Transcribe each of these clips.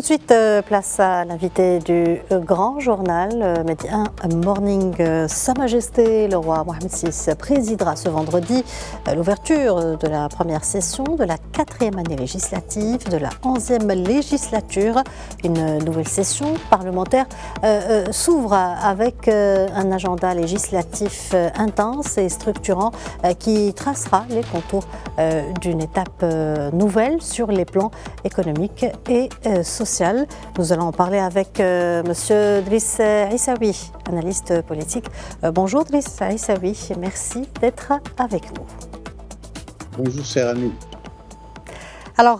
Tout de suite, place à l'invité du grand journal média Morning. Sa Majesté le roi Mohamed VI présidera ce vendredi l'ouverture de la première session de la 4e année législative de la 11e législature. Une nouvelle session parlementaire s'ouvre avec un agenda législatif intense et structurant qui tracera les contours d'une étape nouvelle sur les plans économiques et social. Nous allons en parler avec Monsieur Driss Aissaoui, analyste politique. Bonjour Driss Aissaoui, merci d'être avec nous. Bonjour cher ami. Alors,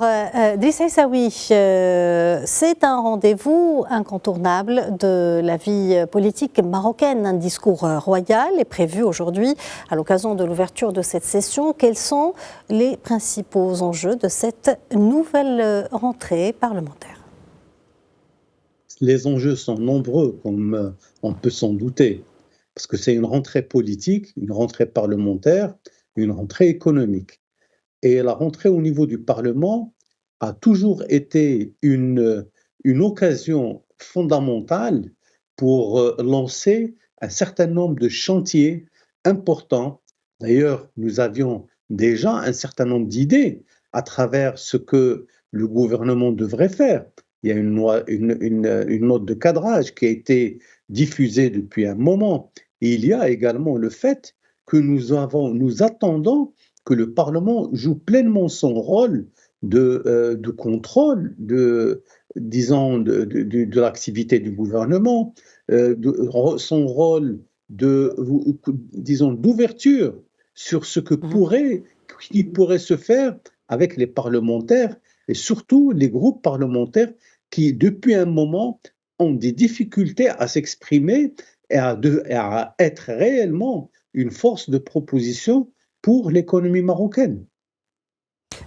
Driss Aissaoui, c'est un rendez-vous incontournable de la vie politique marocaine. Un discours royal est prévu aujourd'hui à l'occasion de l'ouverture de cette session. Quels sont les principaux enjeux de cette nouvelle rentrée parlementaire ? Les enjeux sont nombreux, comme on peut s'en douter, parce que c'est une rentrée politique, une rentrée parlementaire, une rentrée économique. Et la rentrée au niveau du Parlement a toujours été une occasion fondamentale pour lancer un certain nombre de chantiers importants. D'ailleurs, nous avions déjà un certain nombre d'idées à travers ce que le gouvernement devrait faire. Il y a une note de cadrage qui a été diffusée depuis un moment. Et il y a également le fait que nous attendons que le Parlement joue pleinement son rôle de contrôle de l'activité du gouvernement, son rôle d'ouverture sur ce qui pourrait se faire avec les parlementaires et surtout les groupes parlementaires qui, depuis un moment, ont des difficultés à s'exprimer et à être réellement une force de proposition pour l'économie marocaine.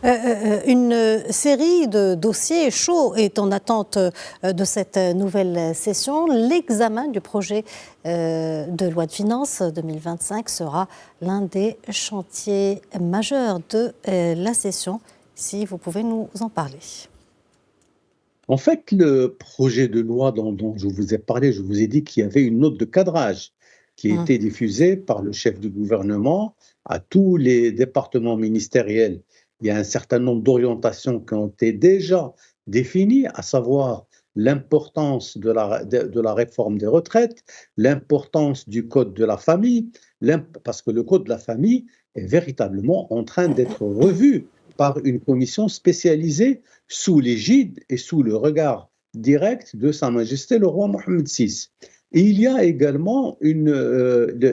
Une série de dossiers chauds est en attente de cette nouvelle session. L'examen du projet de loi de finances 2025 sera l'un des chantiers majeurs de la session. Si vous pouvez nous en parler. En fait, le projet de loi dont je vous ai parlé, je vous ai dit qu'il y avait une note de cadrage qui a été diffusée par le chef du gouvernement à tous les départements ministériels. Il y a un certain nombre d'orientations qui ont été déjà définies, à savoir l'importance de la réforme des retraites, l'importance du code de la famille, parce que le code de la famille est véritablement en train d'être revu par une commission spécialisée sous l'égide et sous le regard direct de Sa Majesté le roi Mohamed VI. Et il y a également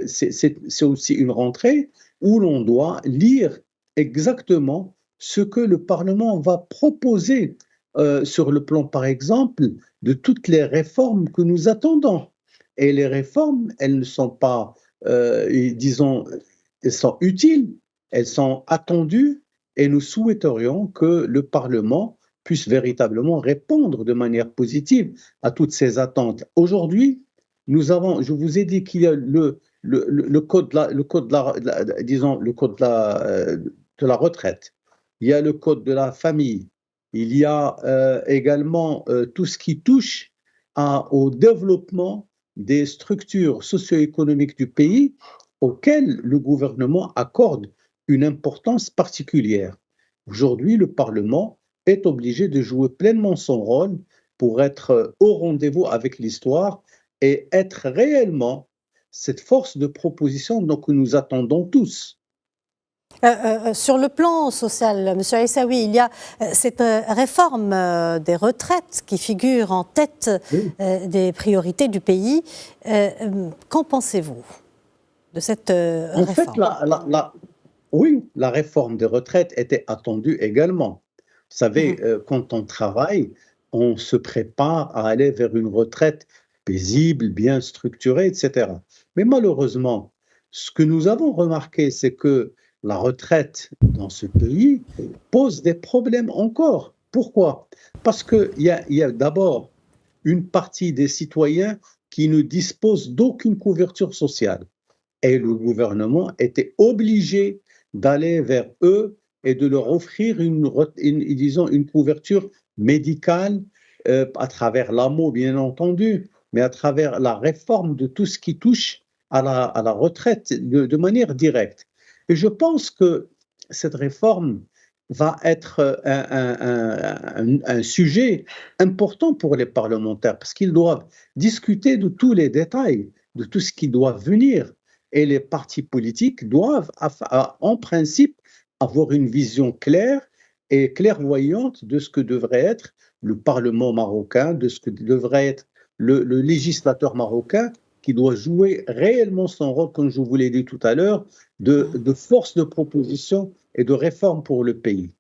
c'est aussi une rentrée où l'on doit lire exactement ce que le Parlement va proposer sur le plan, par exemple, de toutes les réformes que nous attendons. Et les réformes, elles ne sont pas, elles sont utiles, elles sont attendues, et nous souhaiterions que le Parlement puisse véritablement répondre de manière positive à toutes ces attentes. Aujourd'hui, je vous ai dit qu'il y a le code de la retraite, il y a le code de la famille, il y a également tout ce qui touche au développement des structures socio-économiques du pays auxquelles le gouvernement accorde une importance particulière. Aujourd'hui, le Parlement est obligé de jouer pleinement son rôle pour être au rendez-vous avec l'histoire et être réellement cette force de proposition que nous attendons tous. Sur le plan social, M. Aissaoui, il y a cette réforme des retraites qui figure en tête des priorités du pays. Qu'en pensez-vous de cette réforme ? En fait, oui, la réforme des retraites était attendue également. Vous savez, quand on travaille, on se prépare à aller vers une retraite paisible, bien structurée, etc. Mais malheureusement, ce que nous avons remarqué, c'est que la retraite dans ce pays pose des problèmes encore. Pourquoi ? Parce qu'il y a d'abord une partie des citoyens qui ne disposent d'aucune couverture sociale. Et le gouvernement était obligé d'aller vers eux et de leur offrir une couverture médicale à travers l'AMO, bien entendu, mais à travers la réforme de tout ce qui touche à la retraite de manière directe. Et je pense que cette réforme va être un sujet important pour les parlementaires parce qu'ils doivent discuter de tous les détails, de tout ce qui doit venir. Et les partis politiques doivent, en principe, avoir une vision claire et clairvoyante de ce que devrait être le Parlement marocain, de ce que devrait être le législateur marocain qui doit jouer réellement son rôle, comme je vous l'ai dit tout à l'heure, de force de proposition et de réforme pour le pays.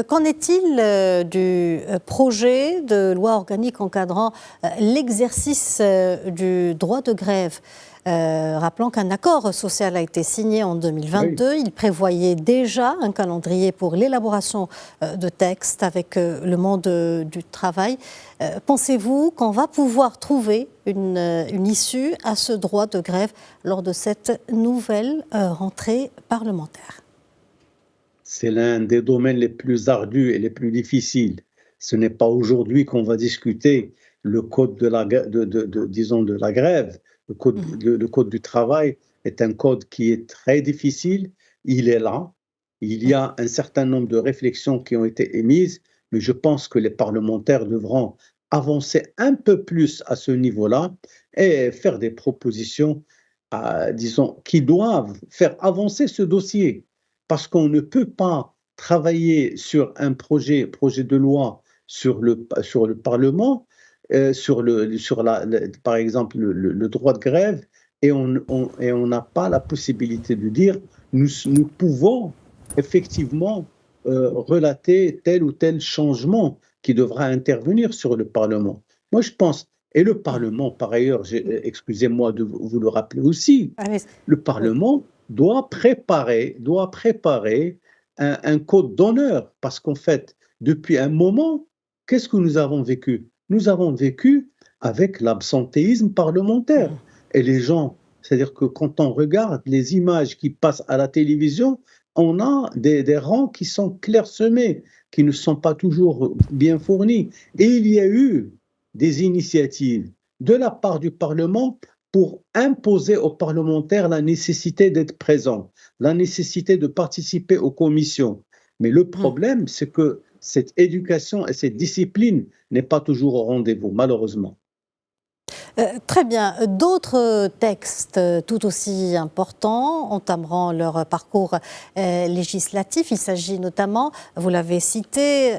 Qu'en est-il du projet de loi organique encadrant l'exercice du droit de grève? Rappelant qu'un accord social a été signé en 2022. Oui. Il prévoyait déjà un calendrier pour l'élaboration de textes avec le monde du travail. Pensez-vous qu'on va pouvoir trouver une issue à ce droit de grève lors de cette nouvelle rentrée parlementaire? C'est l'un des domaines les plus ardus et les plus difficiles. Ce n'est pas aujourd'hui qu'on va discuter le code de la grève. Le code du travail est un code qui est très difficile. Il est là. Il y a un certain nombre de réflexions qui ont été émises, mais je pense que les parlementaires devront avancer un peu plus à ce niveau-là et faire des propositions, qui doivent faire avancer ce dossier. Parce qu'on ne peut pas travailler sur un projet de loi sur le Parlement, par exemple le droit de grève, et on n'a pas la possibilité de dire nous pouvons effectivement relater tel ou tel changement qui devra intervenir sur le Parlement. Moi, je pense, et le Parlement, par ailleurs, excusez-moi de vous le rappeler aussi, le Parlement doit préparer un code d'honneur, parce qu'en fait, depuis un moment, qu'est-ce que nous avons vécu? Nous avons vécu avec l'absentéisme parlementaire. Et les gens, c'est-à-dire que quand on regarde les images qui passent à la télévision, on a des rangs qui sont clairsemés, qui ne sont pas toujours bien fournis. Et il y a eu des initiatives de la part du Parlement pour imposer aux parlementaires la nécessité d'être présents, la nécessité de participer aux commissions. Mais le problème, c'est que cette éducation et cette discipline n'est pas toujours au rendez-vous, malheureusement. Très bien. D'autres textes tout aussi importants entameront leur parcours législatif. Il s'agit notamment, vous l'avez cité,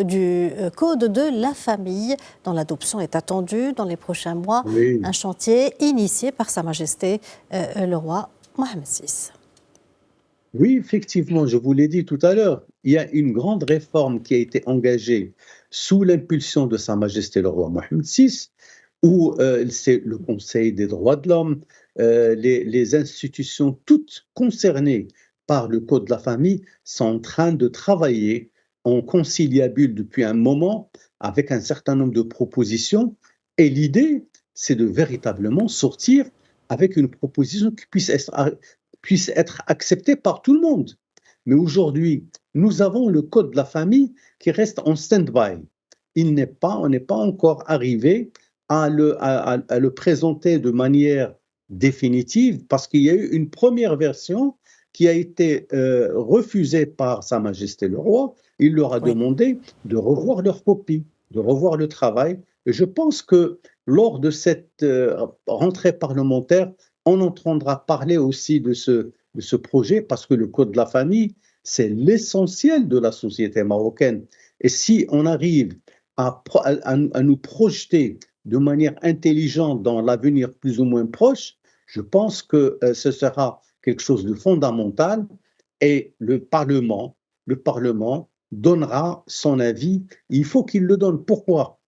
du Code de la famille, dont l'adoption est attendue dans les prochains mois. Oui. Un chantier initié par Sa Majesté le roi Mohammed VI. Oui, effectivement, je vous l'ai dit tout à l'heure, il y a une grande réforme qui a été engagée sous l'impulsion de Sa Majesté le roi Mohammed VI, où c'est le Conseil des droits de l'homme, les institutions toutes concernées par le Code de la famille sont en train de travailler en conciliabule depuis un moment avec un certain nombre de propositions. Et l'idée, c'est de véritablement sortir avec une proposition qui puisse être acceptée par tout le monde. Mais aujourd'hui, nous avons le Code de la famille qui reste en stand-by. On n'est pas encore arrivé à le présenter de manière définitive, parce qu'il y a eu une première version qui a été refusée par Sa Majesté le Roi. Il leur a demandé de revoir leur copie, de revoir le travail. Et je pense que lors de cette rentrée parlementaire, on entendra parler aussi de ce projet, parce que le Code de la famille, c'est l'essentiel de la société marocaine. Et si on arrive à nous projeter de manière intelligente dans l'avenir plus ou moins proche, je pense que ce sera quelque chose de fondamental, et le Parlement donnera son avis. Il faut qu'il le donne. Pourquoi?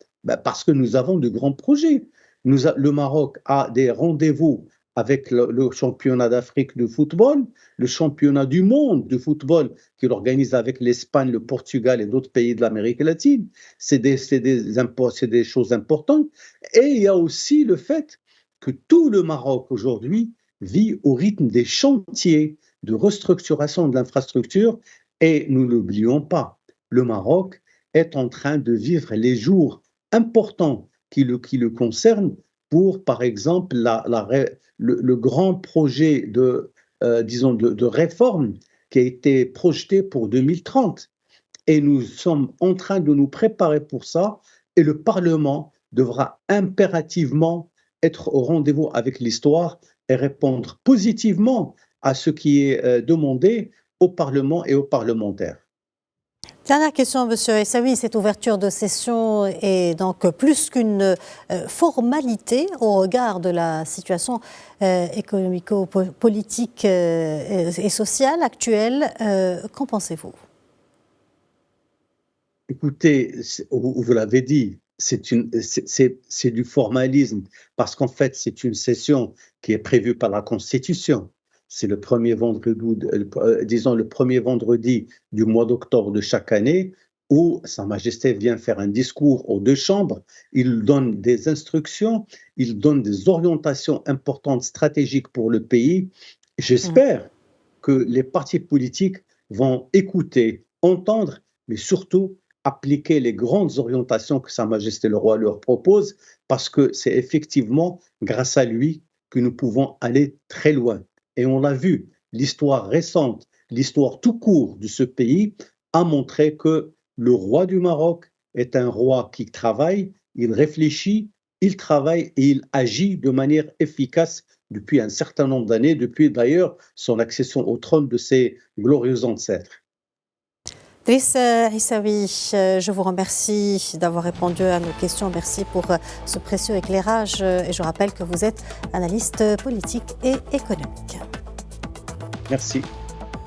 Parce que nous avons de grands projets. Le Maroc a des rendez-vous avec le championnat d'Afrique de football, le championnat du monde de football qu'il organise avec l'Espagne, le Portugal et d'autres pays de l'Amérique latine. C'est des choses importantes. Et il y a aussi le fait que tout le Maroc aujourd'hui vit au rythme des chantiers de restructuration de l'infrastructure. Et nous n'oublions pas, le Maroc est en train de vivre les jours importants qui le concernent pour, par exemple, le grand projet disons, de réforme qui a été projeté pour 2030. Et nous sommes en train de nous préparer pour ça, et le Parlement devra impérativement être au rendez-vous avec l'histoire et répondre positivement à ce qui est demandé au Parlement et aux parlementaires. Dernière question, Monsieur Essaoui. Cette ouverture de session est donc plus qu'une formalité au regard de la situation économico-politique et sociale actuelle. Qu'en pensez-vous? Écoutez, vous l'avez dit, c'est du formalisme, parce qu'en fait, c'est une session qui est prévue par la Constitution. C'est le premier vendredi, disons le premier vendredi du mois d'octobre de chaque année, où Sa Majesté vient faire un discours aux deux chambres. Il donne des instructions, il donne des orientations importantes, stratégiques pour le pays. J'espère que les partis politiques vont écouter, entendre, mais surtout appliquer les grandes orientations que Sa Majesté le Roi leur propose, parce que c'est effectivement grâce à lui que nous pouvons aller très loin. Et on l'a vu, l'histoire récente, l'histoire tout court de ce pays a montré que le roi du Maroc est un roi qui travaille, il réfléchit, il travaille et il agit de manière efficace depuis un certain nombre d'années, depuis d'ailleurs son accession au trône de ses glorieux ancêtres. Driss Essaoui, je vous remercie d'avoir répondu à nos questions. Merci pour ce précieux éclairage. Et je rappelle que vous êtes analyste politique et économique. Merci.